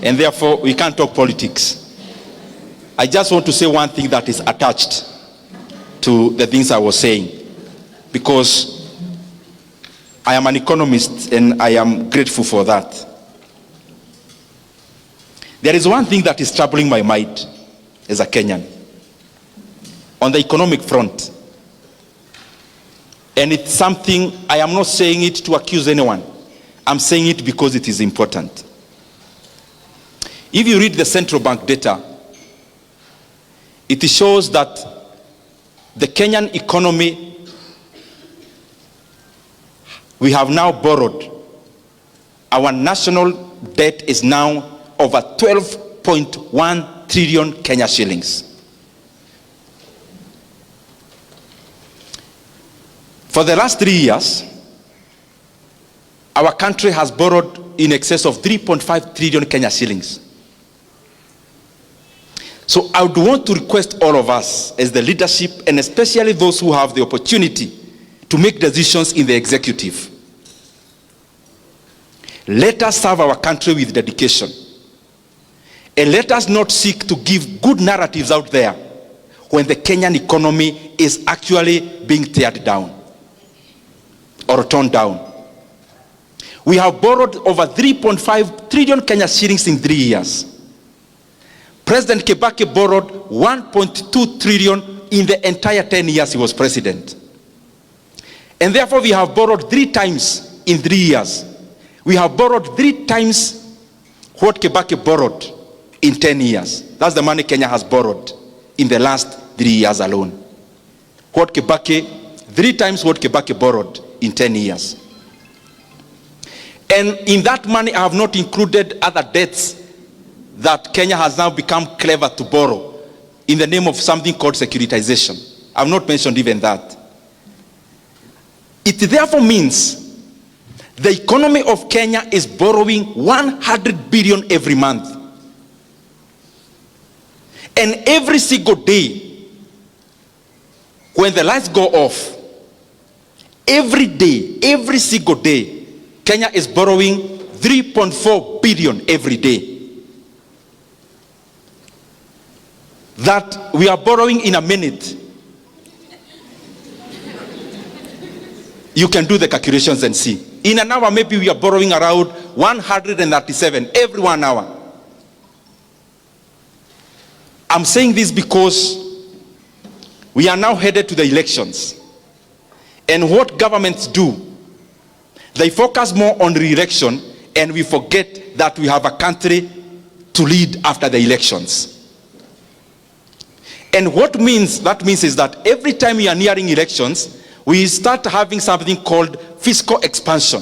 and therefore we can't talk politics. I just want to say one thing that is attached to the things I was saying, because I am an economist and I am grateful for that. There is one thing that is troubling my mind as a Kenyan on the economic front, and it's something, I am not saying it to accuse anyone. I'm saying it because it is important. If you read the central bank data, it shows that the Kenyan economy, we have now borrowed. Our national debt is now over 12.1 trillion Kenya shillings. For the last 3 years, our country has borrowed in excess of 3.5 trillion Kenya shillings. So I would want to request all of us as the leadership, and especially those who have the opportunity to make decisions in the executive. Let us serve our country with dedication. And let us not seek to give good narratives out there when the Kenyan economy is actually being teared down or torn down. We have borrowed over 3.5 trillion Kenya shillings in 3 years. President Kibaki borrowed 1.2 trillion in the entire 10 years he was president. And therefore we have borrowed 3 times in 3 years. We have borrowed 3 times what Kibaki borrowed in 10 years. That's the money Kenya has borrowed in the last 3 years alone. 3 times what Kibaki borrowed in 10 years. And in that money I have not included other debts that Kenya has now become clever to borrow in the name of something called securitization. I have not mentioned even that. It therefore means the economy of Kenya is borrowing 100 billion every month. And every single day, when the lights go off, every day, every single day, Kenya is borrowing 3.4 billion every day. That we are borrowing in a minute. You can do the calculations and see. In an hour, maybe we are borrowing around 137 every 1 hour. I'm saying this because we are now headed to the elections. And what governments do, they focus more on re-election, and we forget that we have a country to lead after the elections. And what that means is that every time we are nearing elections, we start having something called fiscal expansion.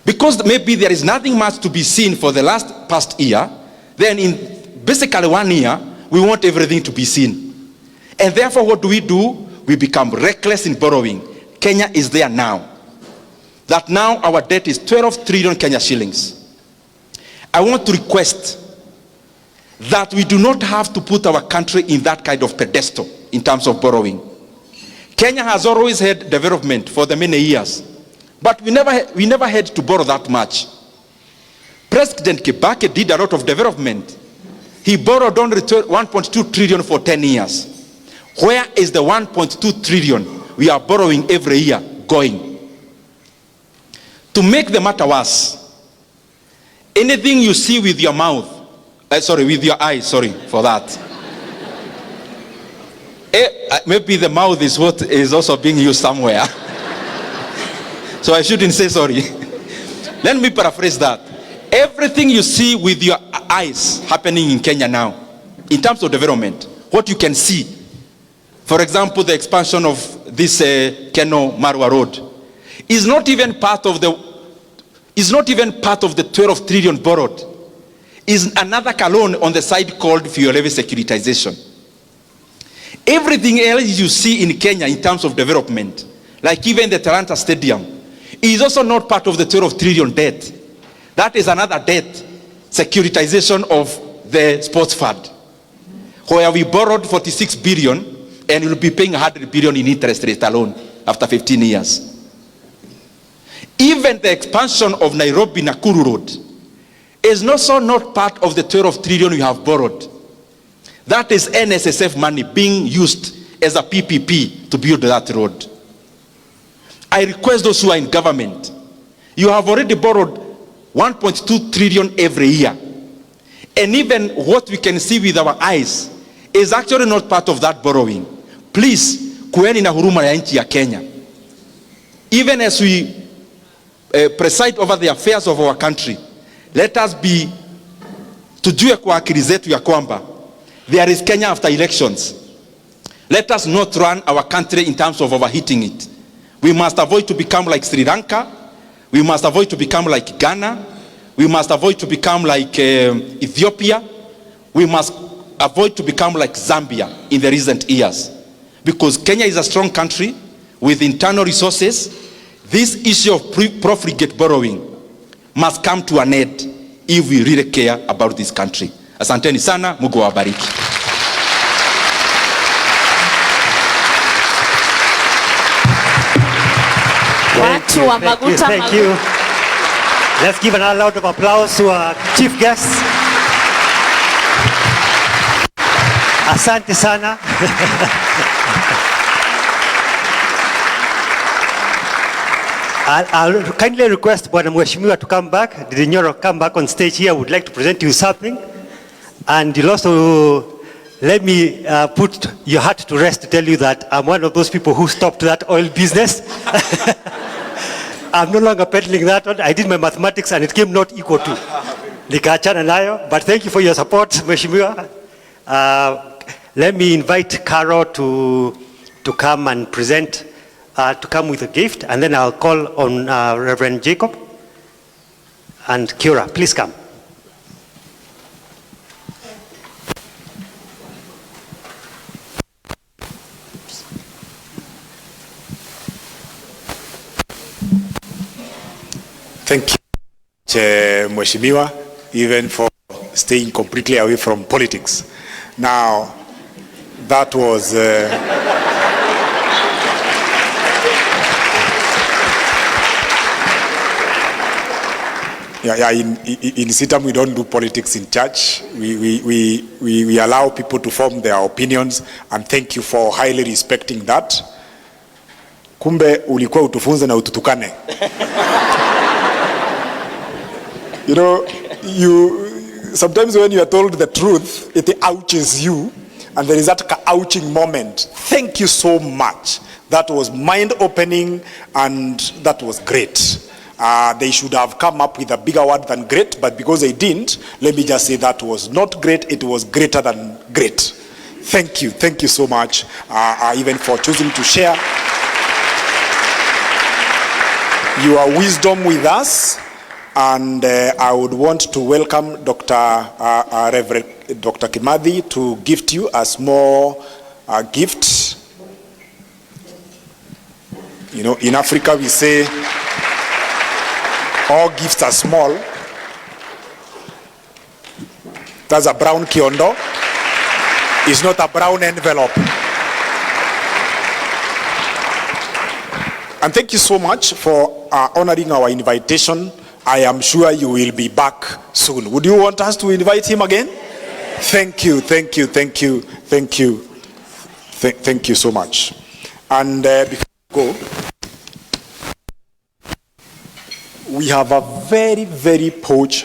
Because maybe there is nothing much to be seen for the past year, then in basically 1 year, we want everything to be seen. And therefore, what do? We become reckless in borrowing. Kenya is there now. That now our debt is 12 trillion Kenya shillings. I want to request that we do not have to put our country in that kind of pedestal in terms of borrowing. Kenya has always had development for the many years, but we never had to borrow that much. President Kibaki did a lot of development. He borrowed only 1.2 trillion for 10 years. Where is the 1.2 trillion we are borrowing every year going? To make the matter worse, anything you see with your mouth, with your eyes, sorry for that. Maybe the mouth is what is also being used somewhere. So I shouldn't say sorry. Let me paraphrase that. Everything you see with your eyes happening in Kenya now, in terms of development, what you can see, for example, the expansion of this Keno Marwa Road, is not even part of the 12 trillion borrowed. Is another loan on the side called fuel levy securitization. Everything else you see in Kenya in terms of development, like even the Talanta Stadium, is also not part of the 12 trillion debt. That is another debt, securitization of the sports fund, where we borrowed 46 billion and we'll be paying 100 billion in interest rate alone after 15 years. Even the expansion of Nairobi-Nakuru Road is also not part of the 12 trillion we have borrowed. That is NSSF money being used as a PPP to build that road. I request those who are in government, you have already borrowed 1.2 trillion every year. And even what we can see with our eyes is actually not part of that borrowing. Please, kueni na huruma ya nchi ya Kenya. Even as we preside over the affairs of our country, let us be, tujue kwa akili zetu ya kwamba there is Kenya after elections. Let us not run our country in terms of overheating it. We must avoid to become like Sri Lanka. We must avoid to become like Ghana. We must avoid to become like Ethiopia. We must avoid to become like Zambia in the recent years. Because Kenya is a strong country with internal resources. This issue of profligate borrowing must come to an end if we really care about this country. Asanteni sana, Mungu awabariki. Thank you. Let's give another round of applause to our chief guests. Asante sana. I'll kindly request Bwana Mheshimiwa to come back. Did Nyoro come back on stage here? I would like to present you something. And you'll also let me put your heart to rest to tell you that I'm one of those people who stopped that oil business. I'm no longer peddling that one. I did my mathematics and it came not equal to. Nikaachana nayo. But thank you for your support, Mheshimiwa. Let me invite Caro to come and present, to come with a gift, and then I'll call on Reverend Jacob and Kira. Please come. Thank you, Mheshimiwa, even for staying completely away from politics. Now, that was in Sitam we don't do politics in church. We allow people to form their opinions, and thank you for highly respecting that. Kumbe ulikuwa utufunze na ututukane. You know, sometimes when you are told the truth, it ouches you, and there is that ouching moment. Thank you so much. That was mind-opening, and that was great. They should have come up with a bigger word than great, but because they didn't, let me just say that was not great, it was greater than great. Thank you so much, even for choosing to share your wisdom with us. And I would want to welcome Reverend Dr. Kimathi to gift you a small gift. You know, in Africa we say all gifts are small. That's a brown kiondo. It's not a brown envelope. And thank you so much for honoring our invitation. I am sure you will be back soon. Would you want us to invite him again? Thank you so much. And before we go, we have a very, very posh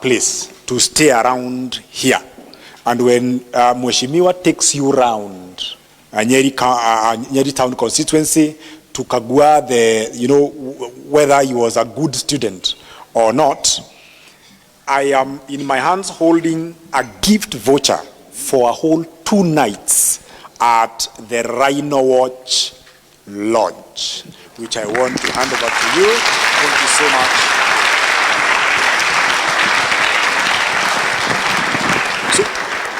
place to stay around here. And when Mheshimiwa takes you around Nyeri town constituency to kagua whether he was a good student or not, I am in my hands holding a gift voucher for a whole 2 nights at the Rhino Watch Lodge, which I want to hand over to you. Thank you so much. So,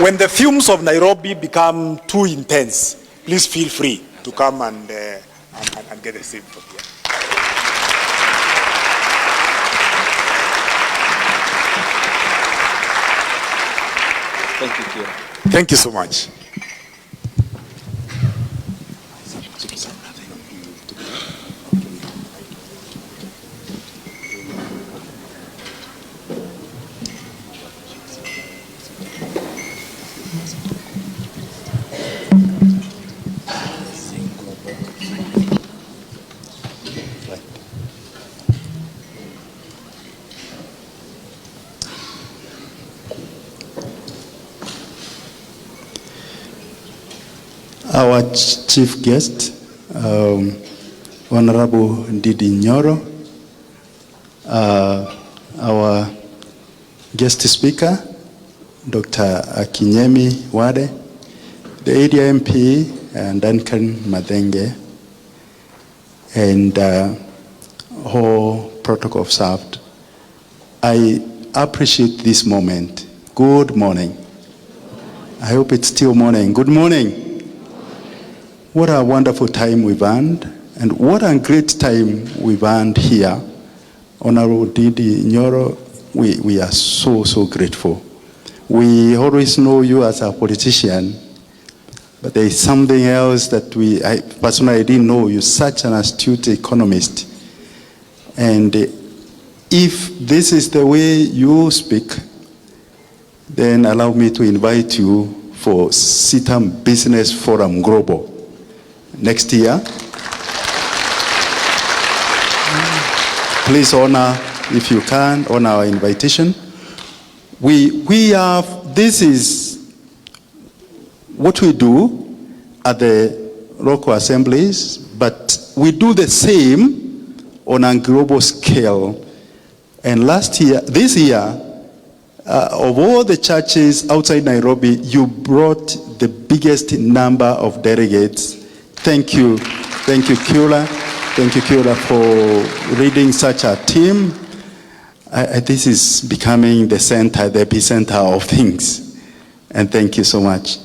when the fumes of Nairobi become too intense, please feel free to come and get a seat from here. Thank you, Kira. Thank you so much. our chief guest, Honorable Ndindi Nyoro, our guest speaker, Dr. Akinyemi Wade, the area MP, Duncan Madenge, and all protocol observed. I appreciate this moment. Good morning. I hope it's still morning. Good morning. What a wonderful time we've earned, and what a great time we've earned here. Honorable Ndindi Nyoro, we are so, so grateful. We always know you as a politician, but there is something else that I personally didn't know. You're such an astute economist. And if this is the way you speak, then allow me to invite you for CITAM Business Forum Global next year. Please honor, if you can, honor our invitation. This is what we do at the local assemblies, but we do the same on a global scale. And this year, of all the churches outside Nairobi, you brought the biggest number of delegates. Thank you. Thank you, Kula. Thank you, Kula, for leading such a team. This is becoming the epicenter of things. And thank you so much.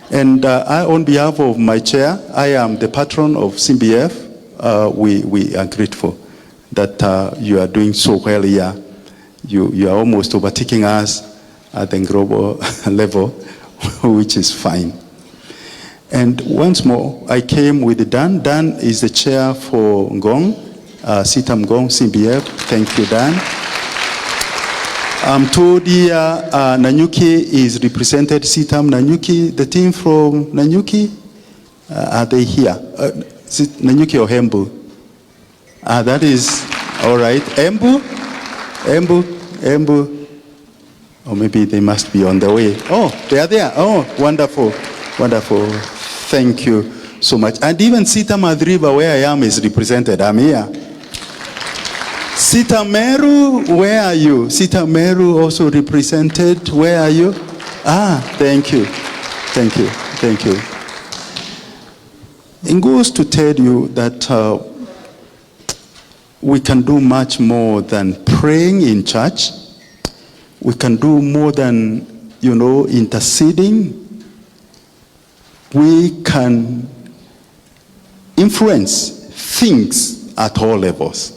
And on behalf of my chair, I am the patron of CBF. We are grateful that you are doing so well here. You are almost overtaking us at the global level, which is fine. And once more, I came with Dan. Dan is the chair for Ngong, CITAM Ngong, CBF. Thank you, Dan. I'm told here Nanyuki is represented, CITAM Nanyuki. The team from Nanyuki, are they here? Is it Nanyuki or Embu? That is all right. Embu? Or maybe they must be on the way. Oh, they are there. Oh, wonderful. Wonderful. Thank you so much. And even CITAM Adriba, where I am, is represented. I'm here. CITAM Meru, where are you? CITAM Meru also represented. Where are you? Thank you. Thank you. Thank you. It goes to tell you that we can do much more than praying in church. We can do more than, interceding. We can influence things at all levels.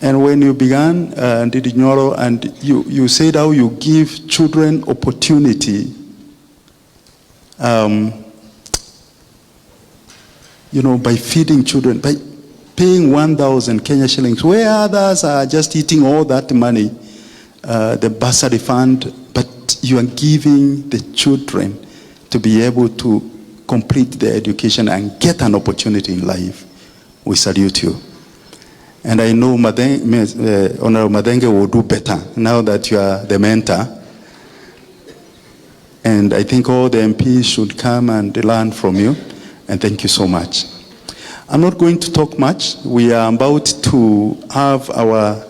And when you began, Ndindi Nyoro, and you said how you give children opportunity, by feeding children, by paying 1,000 Kenya shillings, where others are just eating all that money, the bursary fund, but you are giving the children to be able to complete their education and get an opportunity in life. We salute you. And I know Honorable Madenge will do better now that you are the mentor. And I think all the MPs should come and learn from you. And thank you so much. I'm not going to talk much. We are about to have our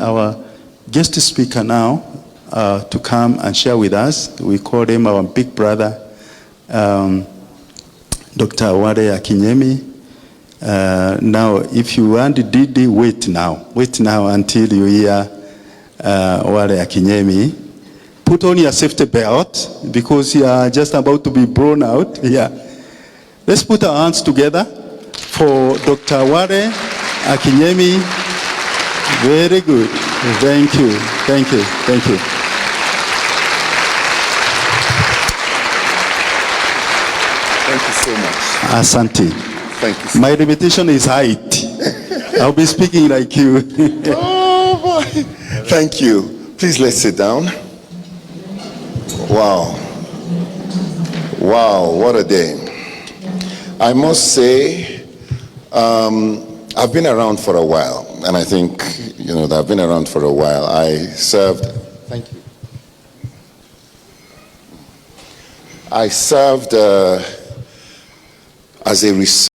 our guest speaker now to come and share with us. We call him our big brother, Dr. Wade Akinyemi. Now, if you want Ndindi, wait now until you hear Wade Akinyemi. Put on your safety belt because you are just about to be blown out. Yeah. Let's put our hands together for Dr. Wade Akinyemi. Very good. Thank you. Thank you. Thank you. Thank you so much. Asante. Thank you. My limitation is height. I'll be speaking like you. Oh, boy. Thank you. Please, let's sit down. Wow. Wow, what a day. I must say, I've been around for a while, and I think, that I've been around for a while. I served, thank you. I served as a researcher